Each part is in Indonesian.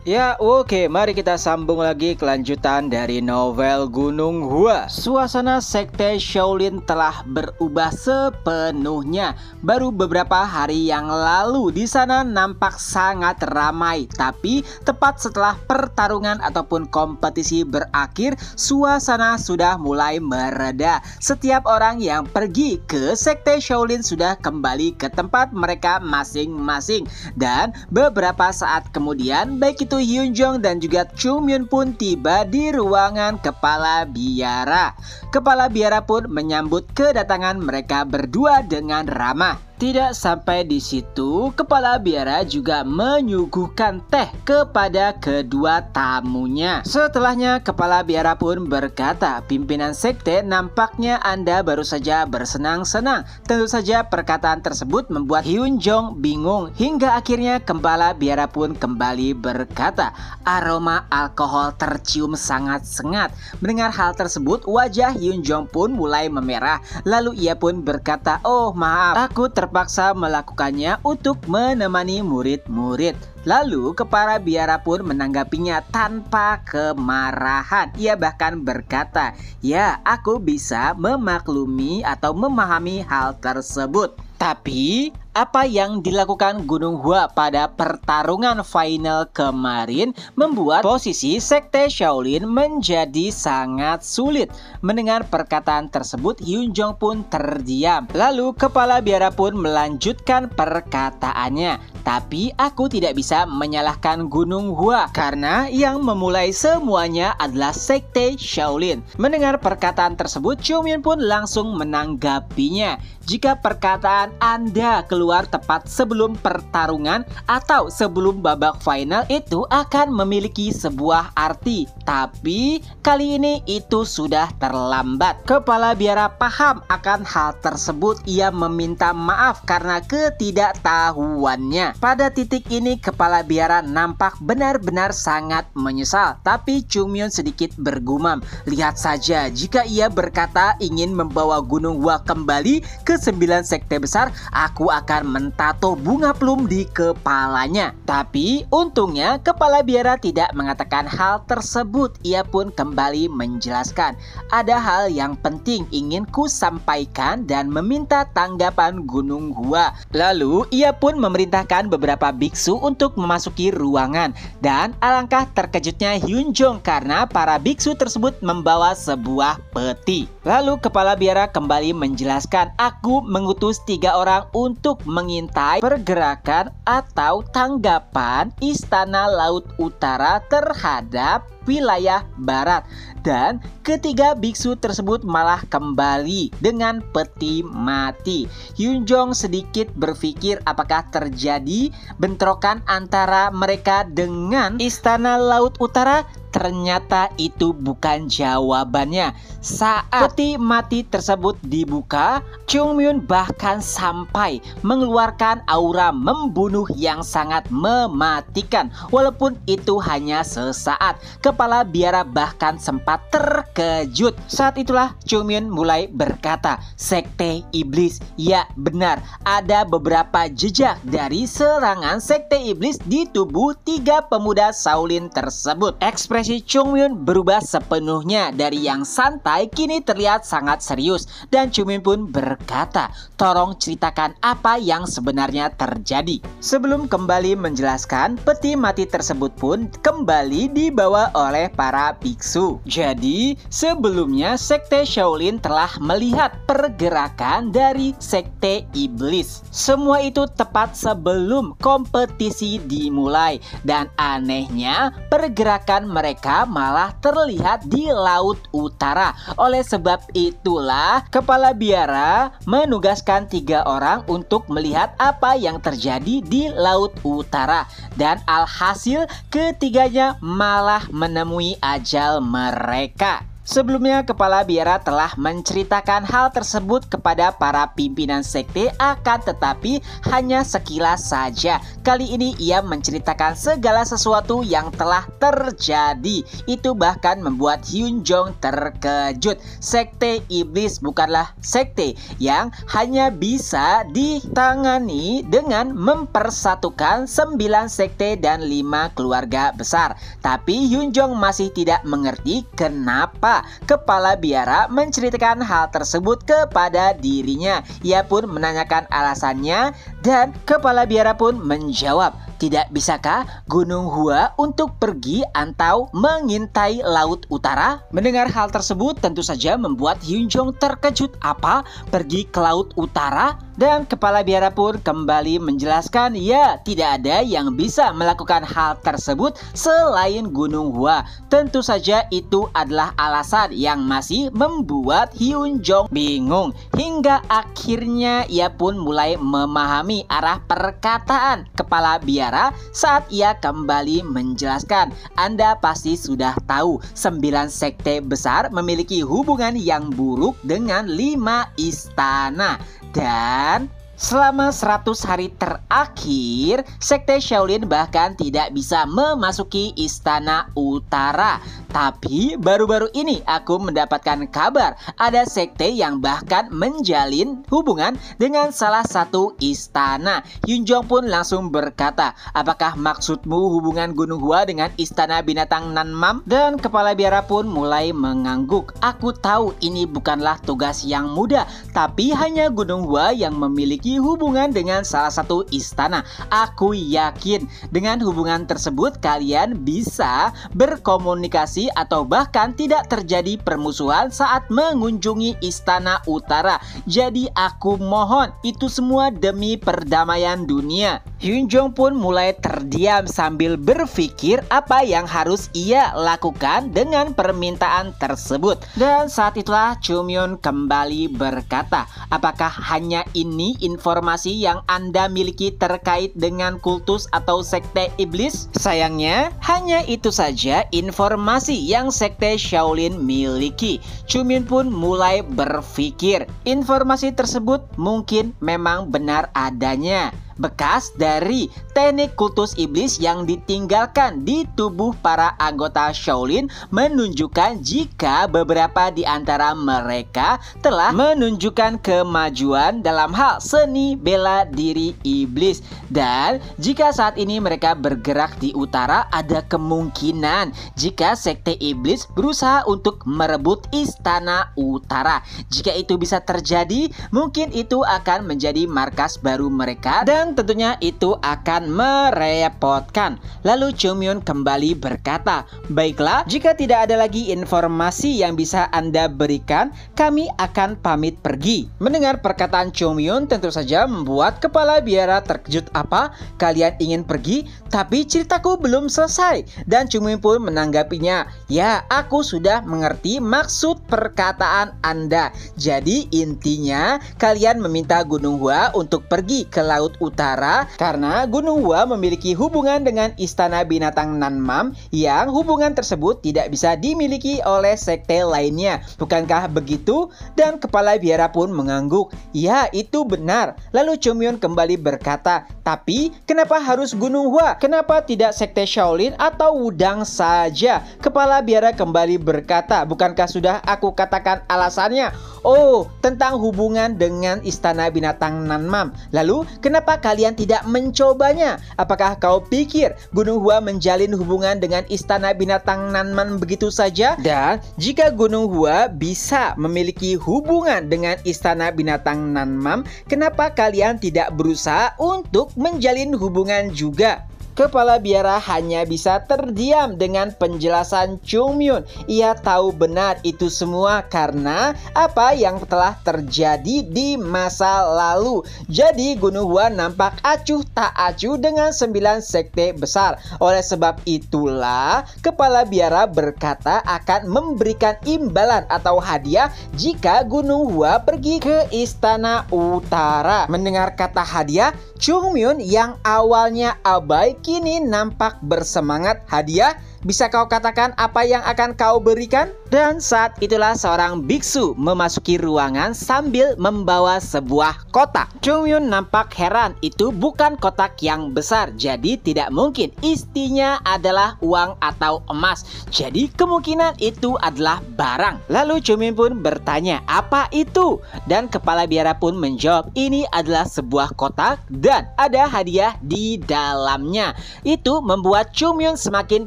Ya oke, mari kita sambung lagi kelanjutan dari novel Gunung Hua. Suasana sekte Shaolin telah berubah sepenuhnya. Baru beberapa hari yang lalu di sana nampak sangat ramai, tapi tepat setelah pertarungan ataupun kompetisi berakhir, suasana sudah mulai mereda. Setiap orang yang pergi ke sekte Shaolin sudah kembali ke tempat mereka masing-masing. Dan beberapa saat kemudian, baik itu Hyun Jong dan juga Chung Myun pun tiba di ruangan kepala biara. Kepala biara pun menyambut kedatangan mereka berdua dengan ramah. Tidak sampai di situ, kepala biara juga menyuguhkan teh kepada kedua tamunya. Setelahnya, kepala biara pun berkata, "Pimpinan sekte, nampaknya Anda baru saja bersenang-senang." Tentu saja perkataan tersebut membuat Hyun Jong bingung, hingga akhirnya kepala biara pun kembali berkata, "Aroma alkohol tercium sangat sengat." Mendengar hal tersebut, wajah Hyun Jong pun mulai memerah. Lalu ia pun berkata, "Oh maaf, aku terpaksa melakukannya untuk menemani murid-murid." Lalu kepala biara pun menanggapinya tanpa kemarahan. Ia bahkan berkata, "Ya, aku bisa memaklumi atau memahami hal tersebut. Tapi apa yang dilakukan Gunung Hua pada pertarungan final kemarin membuat posisi sekte Shaolin menjadi sangat sulit." Mendengar perkataan tersebut, Hyun Jong pun terdiam. Lalu kepala biara pun melanjutkan perkataannya, "Tapi aku tidak bisa menyalahkan Gunung Hua karena yang memulai semuanya adalah sekte Shaolin." Mendengar perkataan tersebut, Chung Myun pun langsung menanggapinya. "Jika perkataan Anda keluar tepat sebelum pertarungan atau sebelum babak final, itu akan memiliki sebuah arti. Tapi kali ini itu sudah terlambat." Kepala biara paham akan hal tersebut. Ia meminta maaf karena ketidaktahuannya. Pada titik ini kepala biara nampak benar-benar sangat menyesal. Tapi Chung Myun sedikit bergumam, "Lihat saja, jika ia berkata ingin membawa Gunung Hua kembali ke 9 sekte besar, aku akan mentato bunga plum di kepalanya." Tapi untungnya kepala biara tidak mengatakan hal tersebut. Ia pun kembali menjelaskan, "Ada hal yang penting ingin ku sampaikan dan meminta tanggapan Gunung Hua." Lalu ia pun memerintahkan beberapa biksu untuk memasuki ruangan. Dan alangkah terkejutnya Hyun Jong karena para biksu tersebut membawa sebuah peti. Lalu kepala biara kembali menjelaskan, "Aku mengutus 3 orang untuk mengintai pergerakan atau tanggapan Istana Laut Utara terhadap wilayah barat." Dan ketiga biksu tersebut malah kembali dengan peti mati. Hyun Jong sedikit berpikir apakah terjadi bentrokan antara mereka dengan Istana Laut Utara. Ternyata itu bukan jawabannya. Saat peti mati tersebut dibuka, Chung Myun bahkan sampai mengeluarkan aura membunuh yang sangat mematikan. Walaupun itu hanya sesaat, kepala biara bahkan sempat terkejut. Saat itulah Chung Myun mulai berkata, "Sekte Iblis, ya benar, ada beberapa jejak dari serangan Sekte Iblis di tubuh 3 pemuda Shaolin tersebut." Ekspresi Chung Myun berubah sepenuhnya, dari yang santai kini terlihat sangat serius. Dan Chung Myun pun berkata, "Tolong ceritakan apa yang sebenarnya terjadi." Sebelum kembali menjelaskan, peti mati tersebut pun kembali dibawa oleh para biksu. Jadi sebelumnya Sekte Shaolin telah melihat pergerakan dari Sekte Iblis. Semua itu tepat sebelum kompetisi dimulai. Dan anehnya pergerakan mereka malah terlihat di Laut Utara. Oleh sebab itulah kepala biara menugaskan 3 orang untuk melihat apa yang terjadi di Laut Utara. Dan alhasil ketiganya malah menemui ajal mereka. Sebelumnya, Kepala Biara telah menceritakan hal tersebut kepada para pimpinan sekte, akan tetapi hanya sekilas saja. Kali ini ia menceritakan segala sesuatu yang telah terjadi. Itu bahkan membuat Hyun Jong terkejut. Sekte iblis bukanlah sekte yang hanya bisa ditangani dengan mempersatukan 9 sekte dan 5 keluarga besar. Tapi Hyun Jong masih tidak mengerti kenapa Kepala Biara menceritakan hal tersebut kepada dirinya. Ia pun menanyakan alasannya dan Kepala Biara pun menjawab, "Tidak bisakah Gunung Hua untuk pergi atau mengintai Laut Utara?" Mendengar hal tersebut tentu saja membuat Hyun Jong terkejut. Apa? Pergi ke Laut Utara? Dan Kepala Biara pun kembali menjelaskan, ya, tidak ada yang bisa melakukan hal tersebut selain Gunung Hua. Tentu saja itu adalah alasan yang masih membuat Hyun Jong bingung. Hingga akhirnya ia pun mulai memahami arah perkataan Kepala Biara saat ia kembali menjelaskan. Anda pasti sudah tahu 9 sekte besar memiliki hubungan yang buruk dengan 5 istana. Dan selama 100 hari terakhir, Sekte Shaolin bahkan tidak bisa memasuki Istana Utara. Tapi baru-baru ini aku mendapatkan kabar ada sekte yang bahkan menjalin hubungan dengan salah satu istana. Hyun Jong pun langsung berkata, "Apakah maksudmu hubungan Gunung Hua dengan Istana Binatang Nanmam?" Dan Kepala Biara pun mulai mengangguk. "Aku tahu ini bukanlah tugas yang mudah, tapi hanya Gunung Hua yang memiliki hubungan dengan salah satu istana. Aku yakin dengan hubungan tersebut kalian bisa berkomunikasi atau bahkan tidak terjadi permusuhan saat mengunjungi Istana Utara. Jadi aku mohon itu semua demi perdamaian dunia." Hyun Jong pun mulai terdiam sambil berpikir apa yang harus ia lakukan dengan permintaan tersebut. Dan saat itulah Cho Myun kembali berkata, "Apakah hanya ini informasi yang Anda miliki terkait dengan kultus atau sekte iblis?" Sayangnya, hanya itu saja informasi yang sekte Shaolin miliki. Cho Myun pun mulai berpikir, informasi tersebut mungkin memang benar adanya. Bekas dari teknik kultus iblis yang ditinggalkan di tubuh para anggota Shaolin menunjukkan jika beberapa di antara mereka telah menunjukkan kemajuan dalam hal seni bela diri iblis. Dan jika saat ini mereka bergerak di utara, ada kemungkinan jika sekte iblis berusaha untuk merebut Istana Utara. Jika itu bisa terjadi, mungkin itu akan menjadi markas baru mereka dan tentunya itu akan merepotkan. Lalu Cho Myun kembali berkata, "Baiklah, jika tidak ada lagi informasi yang bisa Anda berikan, kami akan pamit pergi." Mendengar perkataan Cho Myun tentu saja membuat Kepala Biara terkejut. "Apa? Kalian ingin pergi? Tapi ceritaku belum selesai." Dan Cho Myun pun menanggapinya, "Ya, aku sudah mengerti maksud perkataan Anda. Jadi intinya kalian meminta Gunung Hua untuk pergi ke Laut Utara karena Gunung Hua memiliki hubungan dengan Istana Binatang Nanmam yang hubungan tersebut tidak bisa dimiliki oleh sekte lainnya. Bukankah begitu?" Dan Kepala Biara pun mengangguk. "Ya, itu benar." Lalu Cho Myun kembali berkata, "Tapi kenapa harus Gunung Hua? Kenapa tidak sekte Shaolin atau Wudang saja?" Kepala Biara kembali berkata, "Bukankah sudah aku katakan alasannya? Oh, tentang hubungan dengan Istana Binatang Nanmam. Lalu kenapa kalian tidak mencobanya? Apakah kau pikir Gunung Hua menjalin hubungan dengan Istana Binatang Nanmam begitu saja? Dan jika Gunung Hua bisa memiliki hubungan dengan Istana Binatang Nanmam, kenapa kalian tidak berusaha untuk menjalin hubungan juga?" Kepala Biara hanya bisa terdiam dengan penjelasan Cho Myun. Ia tahu benar itu semua karena apa yang telah terjadi di masa lalu. Jadi Gunung Hua nampak acuh tak acuh dengan 9 sekte besar. Oleh sebab itulah Kepala Biara berkata akan memberikan imbalan atau hadiah jika Gunung Hua pergi ke Istana Utara. Mendengar kata hadiah, Cho Myun yang awalnya abai kini nampak bersemangat. "Hadiah? Bisa kau katakan apa yang akan kau berikan? Dan saat itulah seorang biksu memasuki ruangan sambil membawa sebuah kotak. Chungyun nampak heran, itu bukan kotak yang besar, jadi tidak mungkin isinya adalah uang atau emas. Jadi kemungkinan itu adalah barang. Lalu Chungyun pun bertanya, apa itu? Dan kepala biara pun menjawab, ini adalah sebuah kotak dan ada hadiah di dalamnya. Itu membuat Chungyun semakin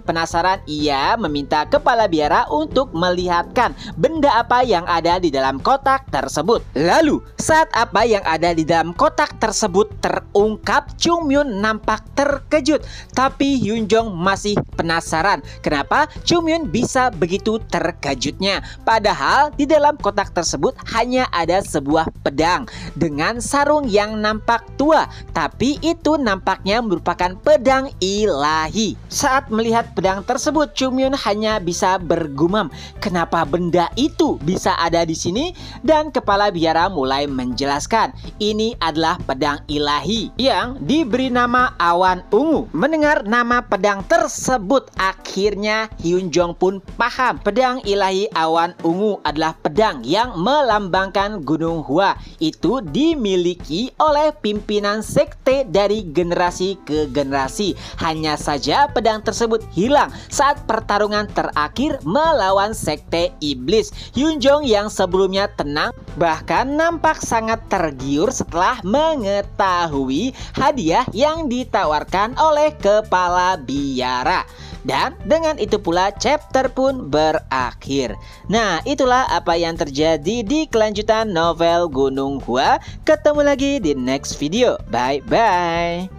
penasaran. Ia meminta kepala biara untuk melihatkan benda apa yang ada di dalam kotak tersebut. Lalu saat apa yang ada di dalam kotak tersebut terungkap, Chungyun nampak terkejut. Tapi Hyunjong masih penasaran kenapa Chungyun bisa begitu terkejutnya. Padahal di dalam kotak tersebut hanya ada sebuah pedang dengan sarung yang nampak tua, tapi itu nampaknya merupakan pedang ilahi. Saat melihat pedang tersebut, Chungyun hanya bisa bergumam, kenapa benda itu bisa ada di sini? Dan kepala biara mulai menjelaskan, ini adalah pedang ilahi yang diberi nama Awan Ungu. Mendengar nama pedang tersebut, akhirnya Hyunjong pun paham. Pedang ilahi Awan Ungu adalah pedang yang melambangkan Gunung Hua. Itu dimiliki oleh pimpinan sekte dari generasi ke generasi. Hanya saja pedang tersebut hilang saat pertarungan terakhir melawan sekte iblis. Hyunjong yang sebelumnya tenang bahkan nampak sangat tergiur setelah mengetahui hadiah yang ditawarkan oleh kepala biara. Dan dengan itu pula chapter pun berakhir. Nah, itulah apa yang terjadi di kelanjutan novel Gunung Hua. Ketemu lagi di next video. Bye bye.